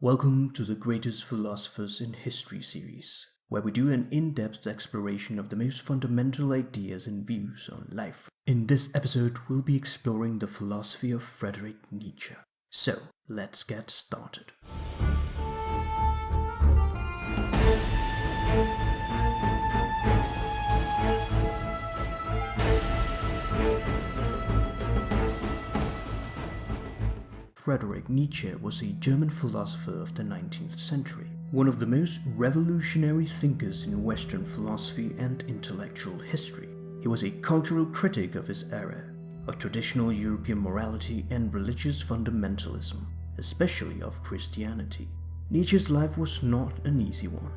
Welcome to the Greatest Philosophers in History series, where we do an in-depth exploration of the most fundamental ideas and views on life. In this episode, we'll be exploring the philosophy of Friedrich Nietzsche. So, let's get started. Friedrich Nietzsche was a German philosopher of the 19th century, one of the most revolutionary thinkers in Western philosophy and intellectual history. He was a cultural critic of his era, of traditional European morality and religious fundamentalism, especially of Christianity. Nietzsche's life was not an easy one.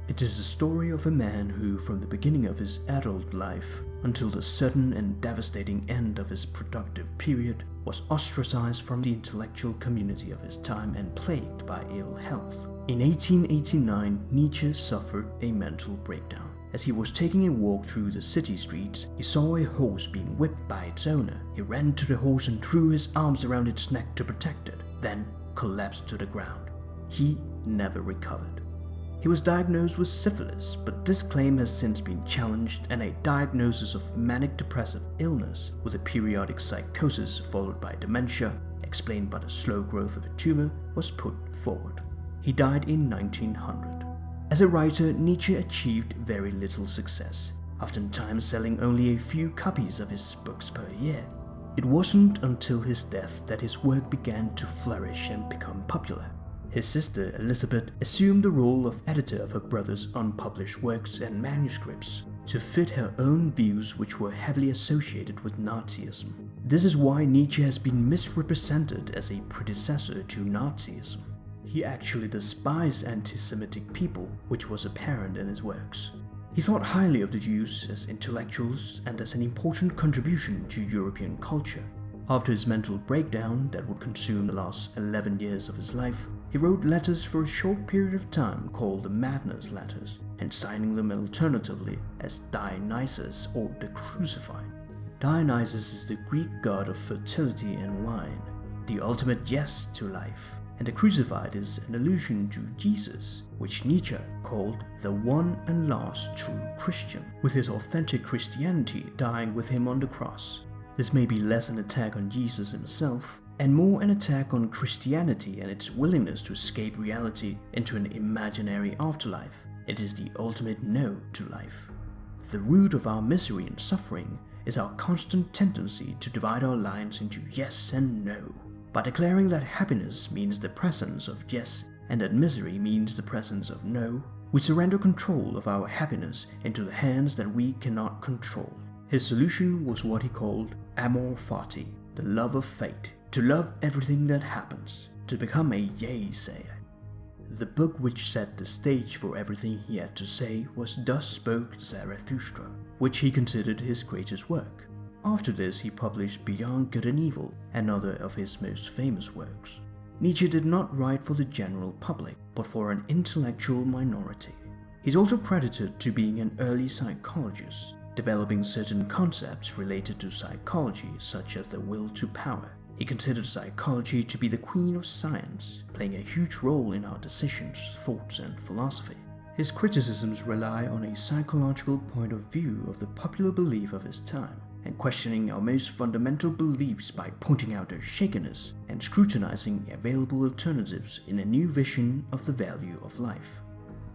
It is the story of a man who, from the beginning of his adult life until the sudden and devastating end of his productive period, was ostracized from the intellectual community of his time and plagued by ill health. In 1889, Nietzsche suffered a mental breakdown. As he was taking a walk through the city streets, he saw a horse being whipped by its owner. He ran to the horse and threw his arms around its neck to protect it, then collapsed to the ground. He never recovered. He was diagnosed with syphilis, but this claim has since been challenged, and a diagnosis of manic depressive illness with a periodic psychosis followed by dementia, explained by the slow growth of a tumor, was put forward. He died in 1900. As a writer, Nietzsche achieved very little success, oftentimes selling only a few copies of his books per year. It wasn't until his death that his work began to flourish and become popular. His sister, Elizabeth, assumed the role of editor of her brother's unpublished works and manuscripts to fit her own views, which were heavily associated with Nazism. This is why Nietzsche has been misrepresented as a predecessor to Nazism. He actually despised anti-Semitic people, which was apparent in his works. He thought highly of the Jews as intellectuals and as an important contribution to European culture. After his mental breakdown that would consume the last 11 years of his life, he wrote letters for a short period of time called the Madness Letters, and signing them alternatively as Dionysus or the Crucified. Dionysus is the Greek god of fertility and wine, the ultimate yes to life, and the Crucified is an allusion to Jesus, which Nietzsche called the one and last true Christian, with his authentic Christianity dying with him on the cross. This may be less an attack on Jesus himself, and more an attack on Christianity and its willingness to escape reality into an imaginary afterlife. It is the ultimate no to life. The root of our misery and suffering is our constant tendency to divide our lives into yes and no. By declaring that happiness means the presence of yes and that misery means the presence of no, we surrender control of our happiness into the hands that we cannot control. His solution was what he called amor fati, the love of fate, to love everything that happens, to become a yay-sayer. The book which set the stage for everything he had to say was Thus Spoke Zarathustra, which he considered his greatest work. After this, he published Beyond Good and Evil, another of his most famous works. Nietzsche did not write for the general public, but for an intellectual minority. He's also credited to being an early psychologist, developing certain concepts related to psychology, such as the will to power. He considered psychology to be the queen of science, playing a huge role in our decisions, thoughts, and philosophy. His criticisms rely on a psychological point of view of the popular belief of his time, and questioning our most fundamental beliefs by pointing out their shakiness and scrutinizing available alternatives in a new vision of the value of life.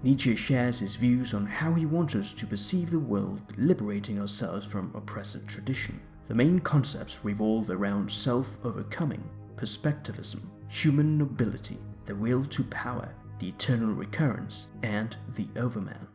Nietzsche shares his views on how he wants us to perceive the world, liberating ourselves from oppressive tradition. The main concepts revolve around self-overcoming, perspectivism, human nobility, the will to power, the eternal recurrence, and the Overman.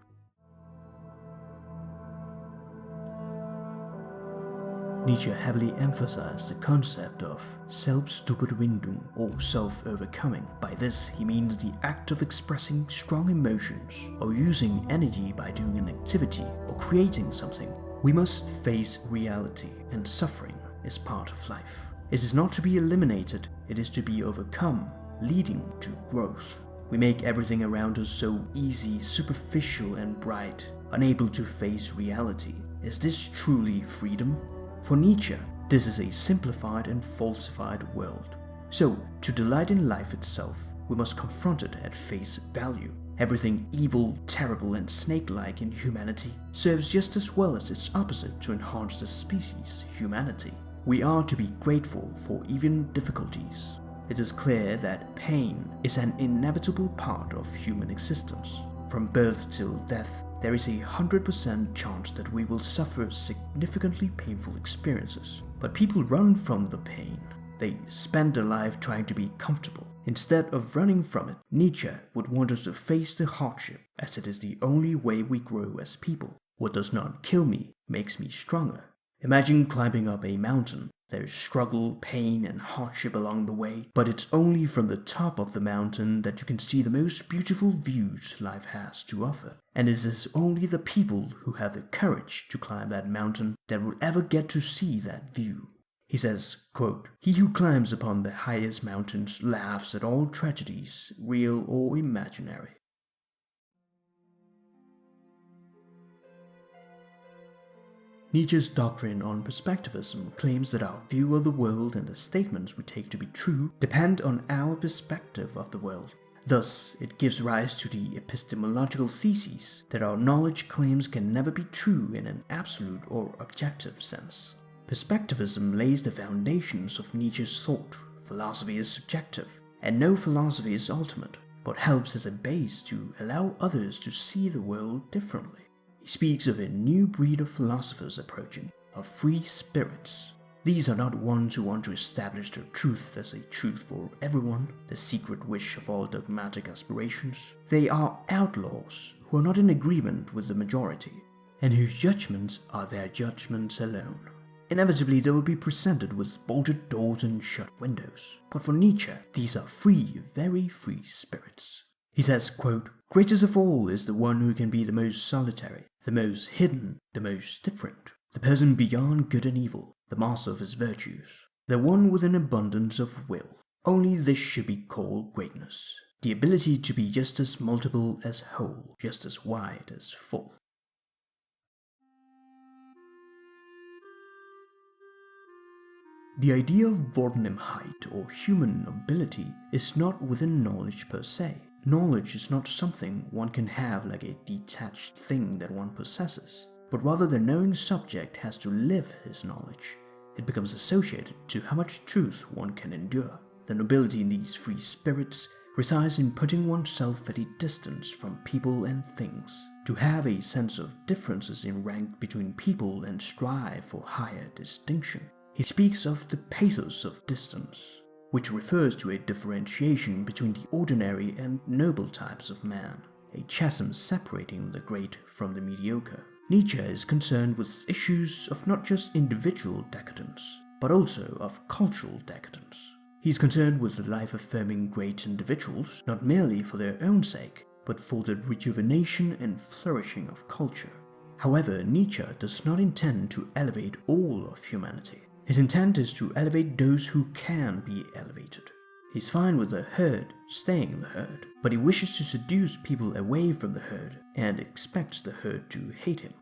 Nietzsche heavily emphasized the concept of Selbstüberwindung or self-overcoming. By this, he means the act of expressing strong emotions or using energy by doing an activity or creating something. We must face reality, and suffering is part of life. It is not to be eliminated, it is to be overcome, leading to growth. We make everything around us so easy, superficial, and bright, unable to face reality. Is this truly freedom? For Nietzsche, this is a simplified and falsified world. So, to delight in life itself, we must confront it at face value. Everything evil, terrible, and snake-like in humanity serves just as well as its opposite to enhance the species, humanity. We are to be grateful for even difficulties. It is clear that pain is an inevitable part of human existence. From birth till death, there is a 100% chance that we will suffer significantly painful experiences. But people run from the pain. They spend their life trying to be comfortable. Instead of running from it, Nietzsche would want us to face the hardship, as it is the only way we grow as people. What does not kill me makes me stronger. Imagine climbing up a mountain. There is struggle, pain, and hardship along the way, but it's only from the top of the mountain that you can see the most beautiful views life has to offer. And it is only the people who have the courage to climb that mountain that will ever get to see that view. He says, quote, "He who climbs upon the highest mountains laughs at all tragedies, real or imaginary." Nietzsche's doctrine on Perspectivism claims that our view of the world and the statements we take to be true depend on our perspective of the world. Thus, it gives rise to the epistemological thesis that our knowledge claims can never be true in an absolute or objective sense. Perspectivism lays the foundations of Nietzsche's thought. Philosophy is subjective, and no philosophy is ultimate, but helps as a base to allow others to see the world differently. He speaks of a new breed of philosophers approaching, of free spirits. These are not ones who want to establish the truth as a truth for everyone, the secret wish of all dogmatic aspirations. They are outlaws who are not in agreement with the majority, and whose judgments are their judgments alone. Inevitably, they will be presented with bolted doors and shut windows. But for Nietzsche, these are free, very free spirits. He says, quote, "Greatest of all is the one who can be the most solitary, the most hidden, the most different, the person beyond good and evil, the master of his virtues, the one with an abundance of will. Only this should be called greatness, the ability to be just as multiple as whole, just as wide as full." The idea of Vortenomheit or human nobility is not within knowledge per se. Knowledge is not something one can have like a detached thing that one possesses, but rather the knowing subject has to live his knowledge. It becomes associated to how much truth one can endure. The nobility in these free spirits resides in putting oneself at a distance from people and things, to have a sense of differences in rank between people and strive for higher distinction. He speaks of the pathos of distance, which refers to a differentiation between the ordinary and noble types of man, a chasm separating the great from the mediocre. Nietzsche is concerned with issues of not just individual decadence, but also of cultural decadence. He's concerned with the life-affirming great individuals, not merely for their own sake, but for the rejuvenation and flourishing of culture. However, Nietzsche does not intend to elevate all of humanity. His intent is to elevate those who can be elevated. He's fine with the herd staying in the herd, but he wishes to seduce people away from the herd and expects the herd to hate him.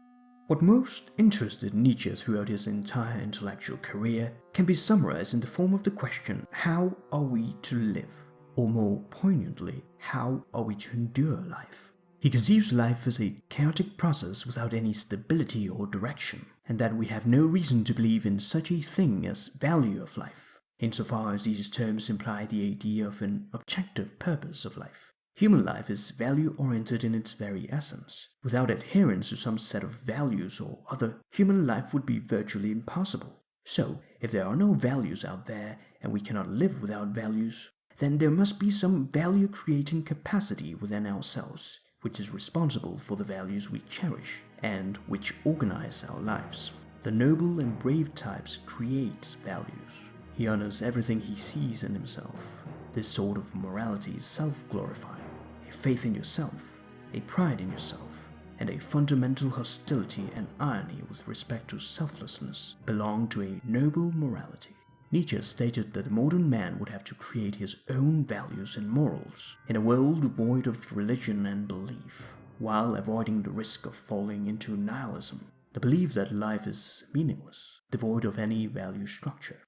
What most interested Nietzsche throughout his entire intellectual career can be summarized in the form of the question, how are we to live? Or more poignantly, how are we to endure life? He conceives life as a chaotic process without any stability or direction, and that we have no reason to believe in such a thing as value of life, insofar as these terms imply the idea of an objective purpose of life. Human life is value-oriented in its very essence. Without adherence to some set of values or other, human life would be virtually impossible. So, if there are no values out there and we cannot live without values, then there must be some value-creating capacity within ourselves, which is responsible for the values we cherish and which organize our lives. The noble and brave types create values. He honors everything he sees in himself. This sort of morality is self-glorifying. A faith in yourself, a pride in yourself, and a fundamental hostility and irony with respect to selflessness belong to a noble morality. Nietzsche stated that the modern man would have to create his own values and morals in a world devoid of religion and belief, while avoiding the risk of falling into nihilism, the belief that life is meaningless, devoid of any value structure.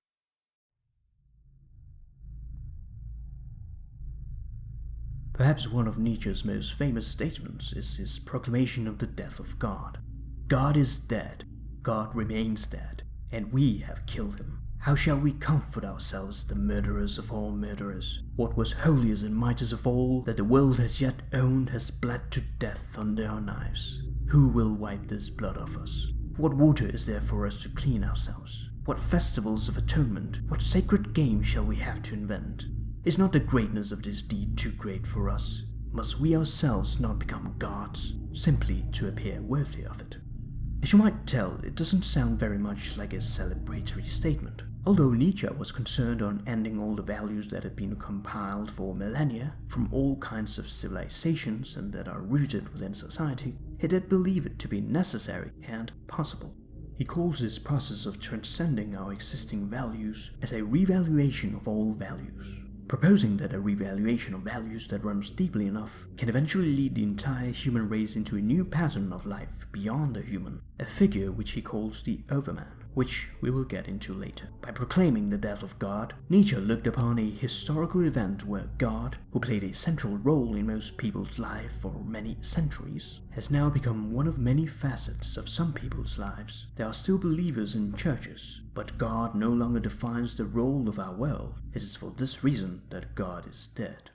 Perhaps one of Nietzsche's most famous statements is his proclamation of the death of God. God is dead, God remains dead, and we have killed him. How shall we comfort ourselves, the murderers of all murderers? What was holiest and mightiest of all that the world has yet owned has bled to death under our knives. Who will wipe this blood off us? What water is there for us to clean ourselves? What festivals of atonement, what sacred game shall we have to invent? Is not the greatness of this deed too great for us? Must we ourselves not become gods, simply to appear worthy of it? As you might tell, it doesn't sound very much like a celebratory statement. Although Nietzsche was concerned on ending all the values that had been compiled for millennia from all kinds of civilizations and that are rooted within society, he did believe it to be necessary and possible. He calls this process of transcending our existing values as a revaluation of all values, proposing that a revaluation of values that runs deeply enough can eventually lead the entire human race into a new pattern of life beyond the human, a figure which he calls the Overman, which we will get into later. By proclaiming the death of God, Nietzsche looked upon a historical event where God, who played a central role in most people's lives for many centuries, has now become one of many facets of some people's lives. There are still believers in churches, but God no longer defines the role of our world. It is for this reason that God is dead.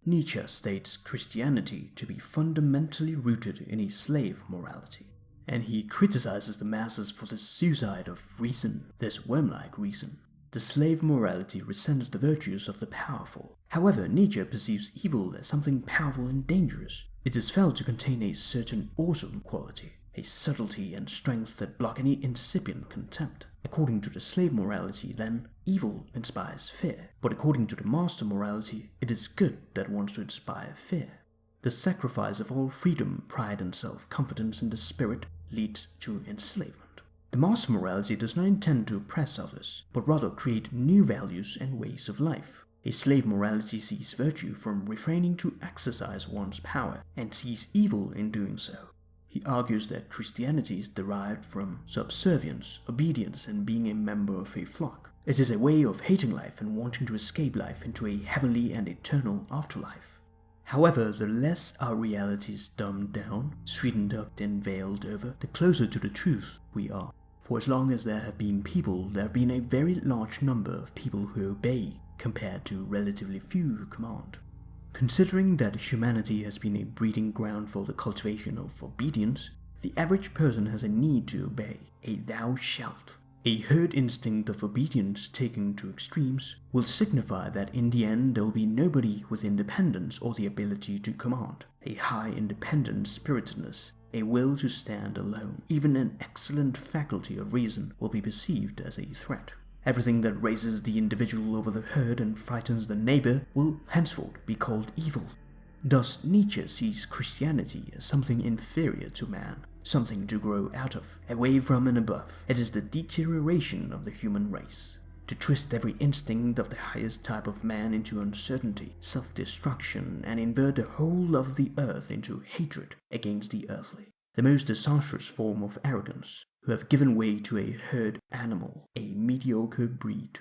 Nietzsche states Christianity to be fundamentally rooted in a slave morality, and he criticizes the masses for the suicide of reason, this worm-like reason. The slave morality resents the virtues of the powerful. However, Nietzsche perceives evil as something powerful and dangerous. It is felt to contain a certain awesome quality, a subtlety and strength that block any incipient contempt. According to the slave morality, then, evil inspires fear, but according to the master morality, it is good that wants to inspire fear. The sacrifice of all freedom, pride and self-confidence in the spirit leads to enslavement. The master morality does not intend to oppress others, but rather create new values and ways of life. A slave morality sees virtue from refraining to exercise one's power, and sees evil in doing so. He argues that Christianity is derived from subservience, obedience, and being a member of a flock. It is a way of hating life and wanting to escape life into a heavenly and eternal afterlife. However, the less our reality is dumbed down, sweetened up, and veiled over, the closer to the truth we are. For as long as there have been people, there have been a very large number of people who obey, compared to relatively few who command. Considering that humanity has been a breeding ground for the cultivation of obedience, the average person has a need to obey, a thou shalt. A herd instinct of obedience taken to extremes will signify that in the end there will be nobody with independence or the ability to command. A high independent spiritedness, a will to stand alone, even an excellent faculty of reason will be perceived as a threat. Everything that raises the individual over the herd and frightens the neighbor will henceforth be called evil. Thus, Nietzsche sees Christianity as something inferior to man, something to grow out of, away from and above. It is the deterioration of the human race. To twist every instinct of the highest type of man into uncertainty, self-destruction, and invert the whole of the earth into hatred against the earthly. The most disastrous form of arrogance, who have given way to a herd animal, a mediocre breed.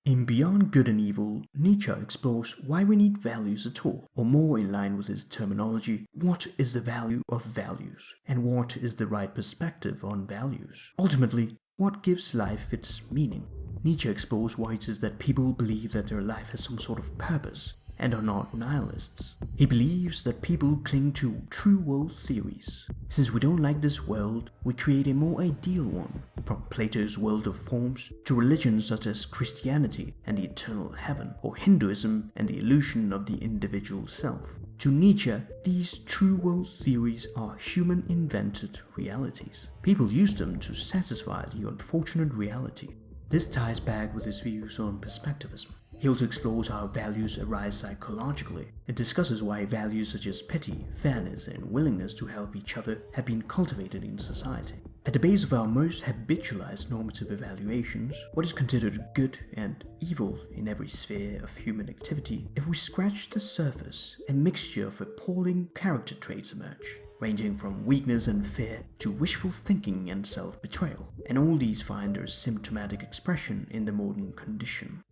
In Beyond Good and Evil, Nietzsche explores why we need values at all, or more in line with his terminology, what is the value of values, and what is the right perspective on values. Ultimately, what gives life its meaning. Nietzsche explores why it is that people believe that their life has some sort of purpose, and are not nihilists. He believes that people cling to true world theories. Since we don't like this world, we create a more ideal one, from Plato's world of forms to religions such as Christianity and the eternal heaven, or Hinduism and the illusion of the individual self. To Nietzsche, these true world theories are human-invented realities. People use them to satisfy the unfortunate reality. This ties back with his views on Perspectivism. He also explores how values arise psychologically and discusses why values such as pity, fairness, and willingness to help each other have been cultivated in society. At the base of our most habitualized normative evaluations, what is considered good and evil in every sphere of human activity, if we scratch the surface, a mixture of appalling character traits emerge, ranging from weakness and fear to wishful thinking and self-betrayal, and all these find their symptomatic expression in the modern condition.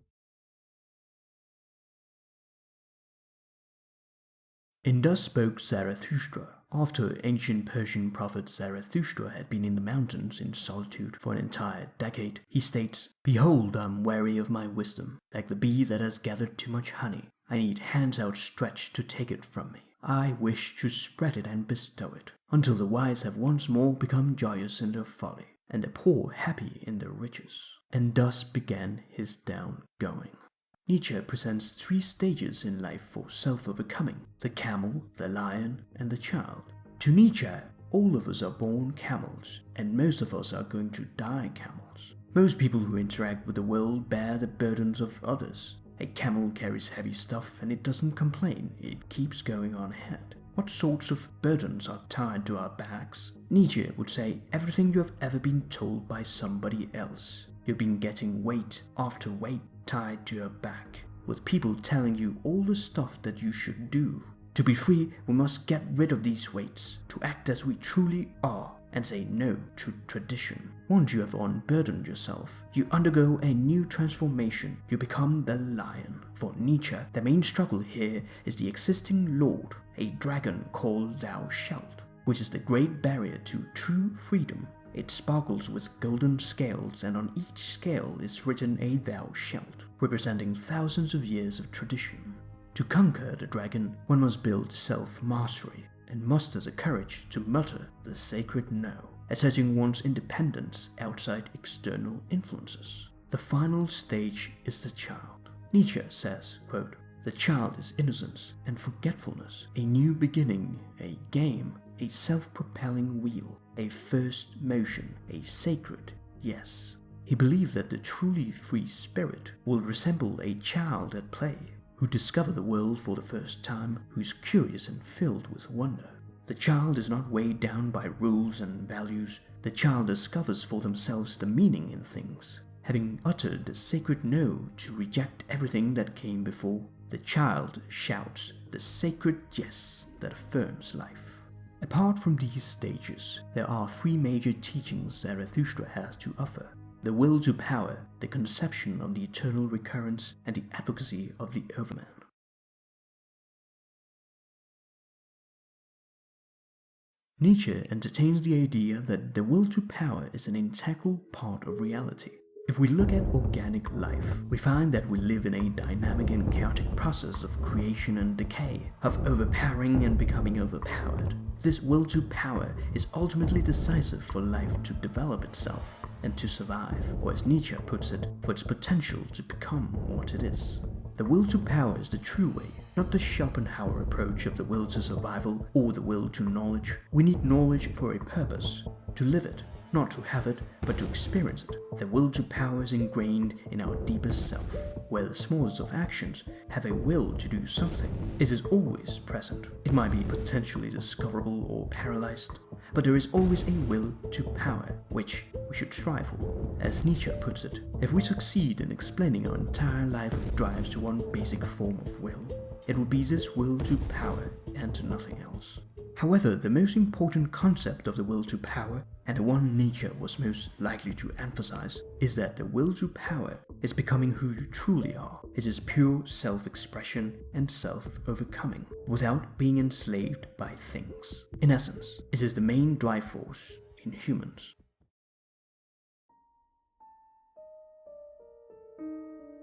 And thus spoke Zarathustra. After ancient Persian prophet Zarathustra had been in the mountains in solitude for an entire decade, he states, "Behold, I am weary of my wisdom, like the bee that has gathered too much honey. I need hands outstretched to take it from me. I wish to spread it and bestow it, until the wise have once more become joyous in their folly, and the poor happy in their riches." And thus began his down-going. Nietzsche presents three stages in life for self-overcoming: the camel, the lion, and the child. To Nietzsche, all of us are born camels, and most of us are going to die camels. Most people who interact with the world bear the burdens of others. A camel carries heavy stuff and it doesn't complain, it keeps going on ahead. What sorts of burdens are tied to our backs? Nietzsche would say everything you have ever been told by somebody else. You've been getting weight after weight tied to your back, with people telling you all the stuff that you should do. To be free, we must get rid of these weights, to act as we truly are, and say no to tradition. Once you have unburdened yourself, you undergo a new transformation. You become the lion. For Nietzsche, the main struggle here is the existing lord, a dragon called Thou Shalt, which is the great barrier to true freedom. It sparkles with golden scales, and on each scale is written a Thou Shalt, representing thousands of years of tradition. To conquer the dragon, one must build self-mastery, and muster the courage to mutter the sacred no, asserting one's independence outside external influences. The final stage is the child. Nietzsche says, quote, "The child is innocence and forgetfulness, a new beginning, a game, a self-propelling wheel, a first motion, a sacred yes." He believed that the truly free spirit will resemble a child at play, who discovers the world for the first time, who is curious and filled with wonder. The child is not weighed down by rules and values. The child discovers for themselves the meaning in things. Having uttered the sacred no to reject everything that came before, the child shouts the sacred yes that affirms life. Apart from these stages, there are three major teachings Zarathustra has to offer: the will to power, the conception of the eternal recurrence, and the advocacy of the Overman. Nietzsche entertains the idea that the will to power is an integral part of reality. If we look at organic life, we find that we live in a dynamic and chaotic process of creation and decay, of overpowering and becoming overpowered. This will to power is ultimately decisive for life to develop itself and to survive, or as Nietzsche puts it, for its potential to become what it is. The will to power is the true way, not the Schopenhauer approach of the will to survival or the will to knowledge. We need knowledge for a purpose, to live it, not to have it, but to experience it. The will to power is ingrained in our deepest self, where the smallest of actions have a will to do something. It is always present. It might be potentially discoverable or paralyzed, but there is always a will to power, which we should strive for. As Nietzsche puts it, if we succeed in explaining our entire life of drives to one basic form of will, it would be this will to power and nothing else. However, the most important concept of the will to power, and the one Nietzsche was most likely to emphasize, is that the will to power is becoming who you truly are. It is pure self-expression and self-overcoming, without being enslaved by things. In essence, it is the main drive force in humans.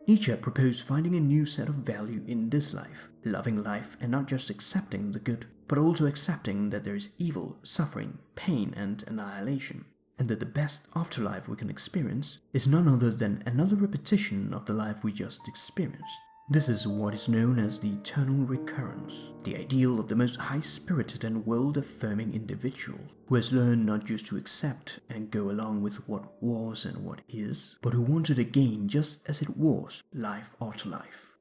Nietzsche proposed finding a new set of value in this life, loving life and not just accepting the good, but also accepting that there is evil, suffering, pain and annihilation, and that the best afterlife we can experience is none other than another repetition of the life we just experienced. This is what is known as the Eternal Recurrence, the ideal of the most high-spirited and world-affirming individual, who has learned not just to accept and go along with what was and what is, but who wants it again just as it was, life after life.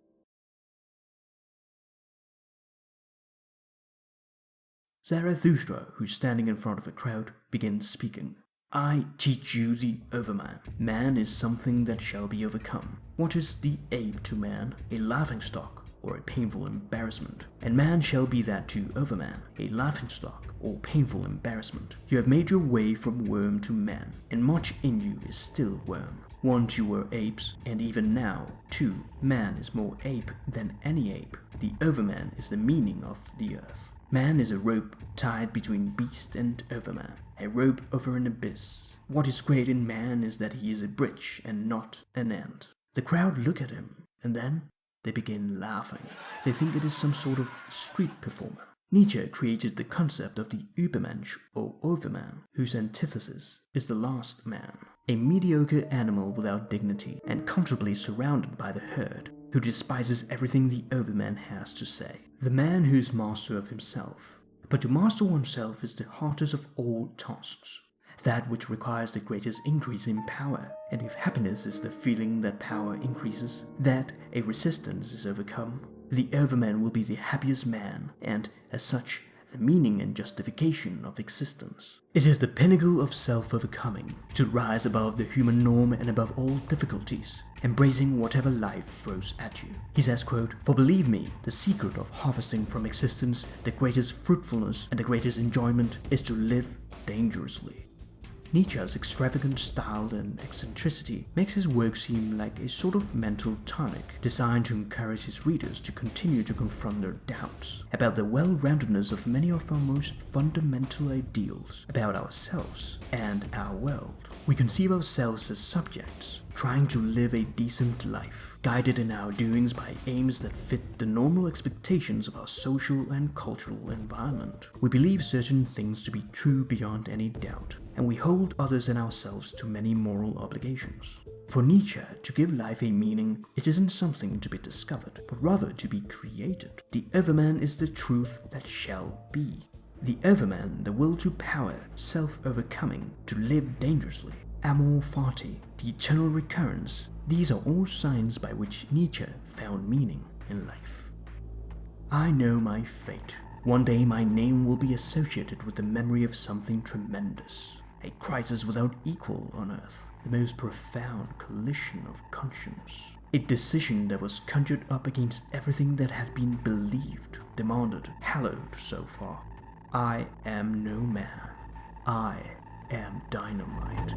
Zarathustra, who's standing in front of a crowd, begins speaking. I teach you the Overman. Man is something that shall be overcome. What is the ape to man? A laughingstock or a painful embarrassment. And man shall be that to Overman, a laughingstock or painful embarrassment. You have made your way from worm to man, and much in you is still worm. Once you were apes, and even now, too, man is more ape than any ape. The Overman is the meaning of the earth. Man is a rope tied between beast and Overman, a rope over an abyss. What is great in man is that he is a bridge and not an end. The crowd look at him, and then they begin laughing. They think it is some sort of street performer. Nietzsche created the concept of the Übermensch or Overman, whose antithesis is the last man, a mediocre animal without dignity and comfortably surrounded by the herd, who despises everything the Overman has to say. The man who is master of himself. But to master oneself is the hardest of all tasks, that which requires the greatest increase in power. And if happiness is the feeling that power increases, that a resistance is overcome, the Overman will be the happiest man, and, as such, the meaning and justification of existence. It is the pinnacle of self-overcoming, to rise above the human norm and above all difficulties, embracing whatever life throws at you. He says, quote, "For believe me, the secret of harvesting from existence the greatest fruitfulness and the greatest enjoyment is to live dangerously." Nietzsche's extravagant style and eccentricity makes his work seem like a sort of mental tonic designed to encourage his readers to continue to confront their doubts about the well-roundedness of many of our most fundamental ideals about ourselves and our world. We conceive ourselves as subjects, trying to live a decent life, guided in our doings by aims that fit the normal expectations of our social and cultural environment. We believe certain things to be true beyond any doubt, and we hold others and ourselves to many moral obligations. For Nietzsche, to give life a meaning, it isn't something to be discovered, but rather to be created. The Overman is the truth that shall be. The Overman, the will to power, self-overcoming, to live dangerously. Amor, fati, the Eternal Recurrence, these are all signs by which Nietzsche found meaning in life. I know my fate. One day my name will be associated with the memory of something tremendous, a crisis without equal on earth, the most profound collision of conscience, a decision that was conjured up against everything that had been believed, demanded, hallowed so far. I am no man. I am dynamite.